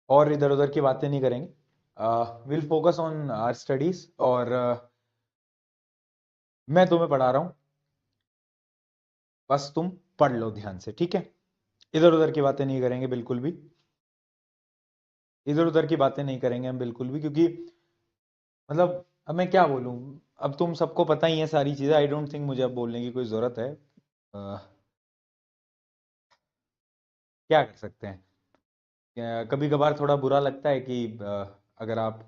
और इधर उधर की बातें नहीं करेंगे। Will focus on our studies, और मैं तुम्हें पढ़ा रहा हूँ, बस तुम पढ़ लो ध्यान से, ठीक है। इधर उधर की बातें नहीं करेंगे बिल्कुल भी, इधर उधर की बातें नहीं करेंगे हम बिल्कुल भी, क्योंकि मतलब अब मैं क्या बोलूं। अब तुम सबको पता ही है सारी चीजें, आई डोंट थिंक मुझे अब बोलने की कोई जरूरत है। क्या कर सकते हैं, कभी कभार थोड़ा बुरा लगता है कि अगर आप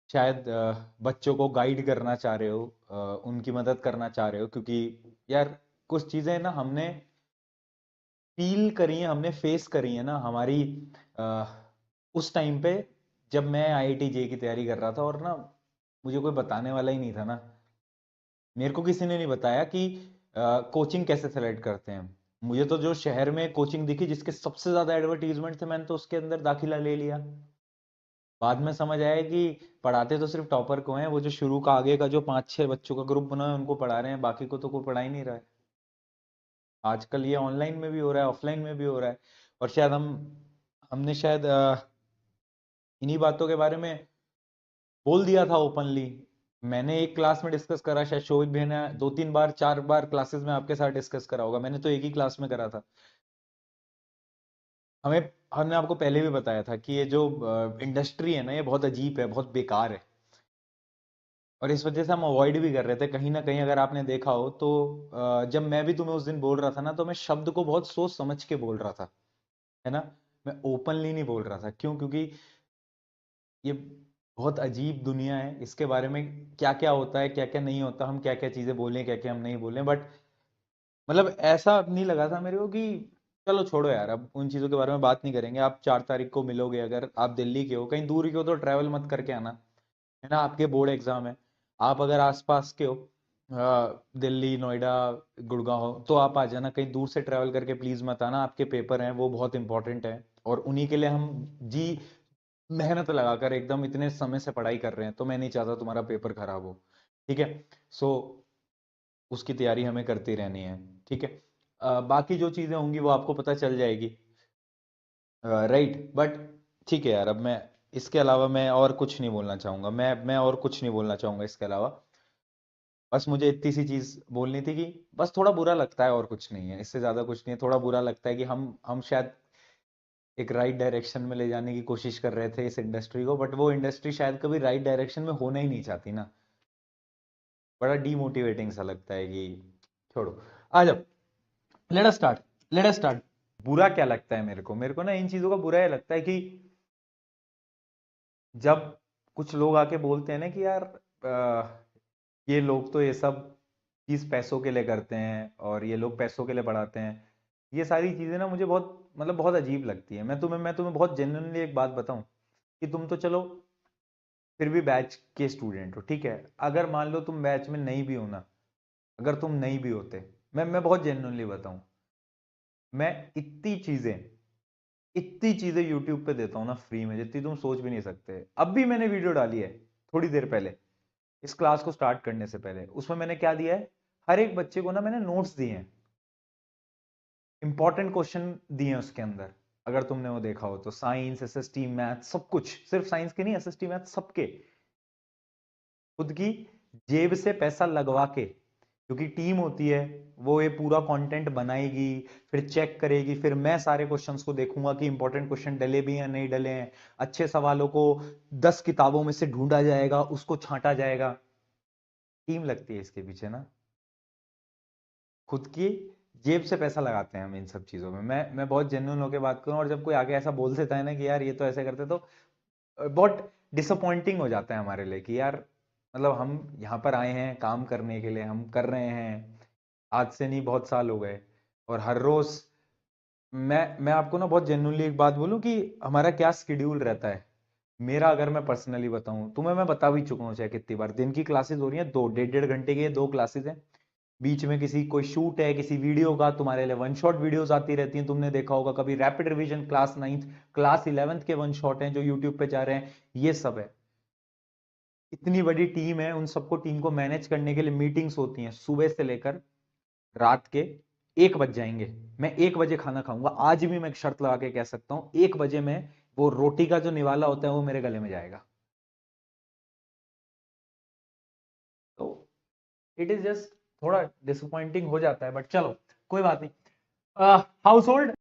शायद बच्चों को गाइड करना चाह रहे हो, उनकी मदद करना चाह रहे हो, क्योंकि यार कुछ चीजें ना हमने फील करी है, हमने फेस करी है ना हमारी अ, उस टाइम पे, जब मैं आईआईटी जे की तैयारी कर रहा था, और ना मुझे कोई बताने वाला ही नहीं था ना। मेरे को किसी ने नहीं बताया कि कोचिंग कैसे सेलेक्ट करते हैं। मुझे तो जो शहर में कोचिंग दिखी जिसके सबसे ज्यादा एडवर्टीजमेंट थे, मैंने तो उसके अंदर दाखिला ले लिया। बाद में समझ आया कि पढ़ाते तो सिर्फ टॉपर को हैं, वो जो शुरू का आगे का जो 5-6 बच्चों का ग्रुप बना है उनको पढ़ा रहे हैं, बाकी को तो कोई पढ़ा ही नहीं रहा है। आजकल ये ऑनलाइन में भी हो रहा है, ऑफलाइन में भी हो रहा है। और शायद हमने शायद इन्हीं बातों के बारे में बोल दिया था ओपनली। मैंने एक क्लास में डिस्कस करा, शायद शोभित भैया ने 2-3 बार 4 बार क्लासेस में आपके साथ डिस्कस करा होगा, मैंने तो एक ही क्लास में करा था। हमें हमने आपको पहले भी बताया था कि ये जो इंडस्ट्री है ना, ये बहुत अजीब है, बहुत बेकार है। और इस वजह से हम अवॉइड भी कर रहे थे कहीं ना कहीं। अगर आपने देखा हो तो जब मैं भी तुम्हें उस दिन बोल रहा था ना, तो मैं शब्द को बहुत सोच समझ के बोल रहा था, है ना। मैं ओपनली नहीं बोल रहा था, क्यों? क्योंकि ये बहुत अजीब दुनिया है, इसके बारे में क्या क्या होता है, क्या क्या नहीं होता, हम क्या क्या चीजें बोलें, क्या क्या हम नहीं बोलें। बट मतलब ऐसा नहीं लगा था मेरे को कि चलो छोड़ो यार, अब उन चीजों के बारे में बात नहीं करेंगे। आप 4 तारीख को मिलोगे, अगर आप दिल्ली के हो, कहीं दूर के हो तो ट्रैवल मत करके आना, है ना। आपके बोर्ड एग्जाम है। आप अगर आसपास के हो, दिल्ली, नोएडा, गुड़गांव, तो आप आ जाना। कहीं दूर से ट्रैवल करके प्लीज मत आना, आपके पेपर हैं वो बहुत इंपॉर्टेंट है, और उन्हीं के लिए हम जी मेहनत लगाकर एकदम इतने समय से पढ़ाई कर रहे हैं, तो मैं नहीं चाहता तुम्हारा पेपर खराब हो, ठीक है। सो उसकी तैयारी हमें करती रहनी है, ठीक है। बाकी जो चीजें होंगी वो आपको पता चल जाएगी, राइट। बट ठीक है यार, अब मैं इसके अलावा मैं और कुछ नहीं बोलना चाहूंगा, मैं और कुछ नहीं बोलना चाहूंगा इसके अलावा। बस मुझे इतनी सी चीज बोलनी थी कि बस थोड़ा बुरा लगता है, और कुछ नहीं है, इससे ज्यादा कुछ नहीं है। थोड़ा बुरा लगता है कि हम शायद एक राइट डायरेक्शन में ले जाने की कोशिश कर रहे थे इस इंडस्ट्री को, बट वो इंडस्ट्री शायद कभी राइट डायरेक्शन में होना ही नहीं चाहती ना। बड़ा डीमोटिवेटिंग सा लगता है कि छोड़ो। आ जाओ, let us start, let us start. बुरा क्या लगता है मेरे को ना इन चीजों का बुरा ये लगता है कि जब कुछ लोग आके बोलते हैं ना कि यार ये लोग तो ये सब चीज पैसों के लिए करते हैं, और ये लोग पैसों के लिए पढ़ाते हैं। ये सारी चीजें ना मुझे बहुत मतलब बहुत अजीब लगती है। मैं तुम्हें बहुत जेन्युइनली एक बात बताऊं, कि तुम तो चलो फिर भी बैच के स्टूडेंट हो, ठीक है। अगर मान लो तुम बैच में नहीं भी हो ना, अगर तुम नहीं भी होते, मैं बहुत जेन्युइनली बताऊं, मैं इतनी चीजें यूट्यूब पे देता हूँ ना फ्री में, जितनी तुम सोच भी नहीं सकते। अब भी मैंने वीडियो डाली है थोड़ी देर पहले, इस क्लास को स्टार्ट करने से पहले। उसमें मैंने क्या दिया है, हर एक बच्चे को ना मैंने नोट्स दिए हैं, इंपॉर्टेंट क्वेश्चन दिए हैं उसके अंदर। अगर तुमने वो देखा हो तो साइंस, एसएसटी, मैथ, सब कुछ, सिर्फ साइंस के नहीं, एसएसटी, मैथ सबके, खुद की जेब से पैसा लगवा के। क्योंकि टीम होती है, वो ये पूरा कंटेंट बनाएगी, फिर चेक करेगी, फिर मैं सारे क्वेश्चंस को देखूंगा कि इंपॉर्टेंट क्वेश्चन डले भी या नहीं डले हैं। अच्छे सवालों को 10 किताबों में से ढूंढा जाएगा, उसको छांटा जाएगा। टीम लगती है इसके पीछे ना, खुद की जेब से पैसा लगाते हैं हम इन सब चीजों में। मैं बहुत जेन्युइन होकर बात करूं, और जब कोई आगे ऐसा बोल देता है ना कि यार ये तो ऐसे करते, तो बहुत डिसअपॉइंटिंग हो जाता है हमारे लिए कि यार मतलब हम यहाँ पर आए हैं काम करने के लिए, हम कर रहे हैं, आज से नहीं बहुत साल हो गए। और हर रोज मैं आपको ना बहुत जेन्युइनली एक बात बोलूं कि हमारा क्या स्केड्यूल रहता है। मेरा अगर मैं पर्सनली बताऊं, तुम्हें मैं बता भी चुका हूं चाहे कितनी बार, दिन की क्लासेस हो रही हैं, दो 1.5-1.5 घंटे की ये 2 क्लासेस हैं। बीच में किसी कोई शूट है किसी वीडियो का, तुम्हारे लिए वन शॉट वीडियोस आती रहती हैं, तुमने देखा होगा कभी। Rapid revision class 9th, class 11th के वन शॉट हैं जो यूट्यूब पे जा रहे हैं, ये सब है। इतनी बड़ी टीम है, उन सबको टीम को मैनेज करने के लिए मीटिंग्स होती हैं सुबह से लेकर रात के 1 बज जाएंगे, मैं 1 बजे खाना खाऊंगा, आज भी मैं एक शर्त लगा के कह सकता हूं 1 बजे में वो रोटी का जो निवाला होता है वो मेरे गले में जाएगा। तो इट इज जस्ट थोड़ा डिसअपॉइंटिंग हो जाता है, बट चलो कोई बात नहीं। House hold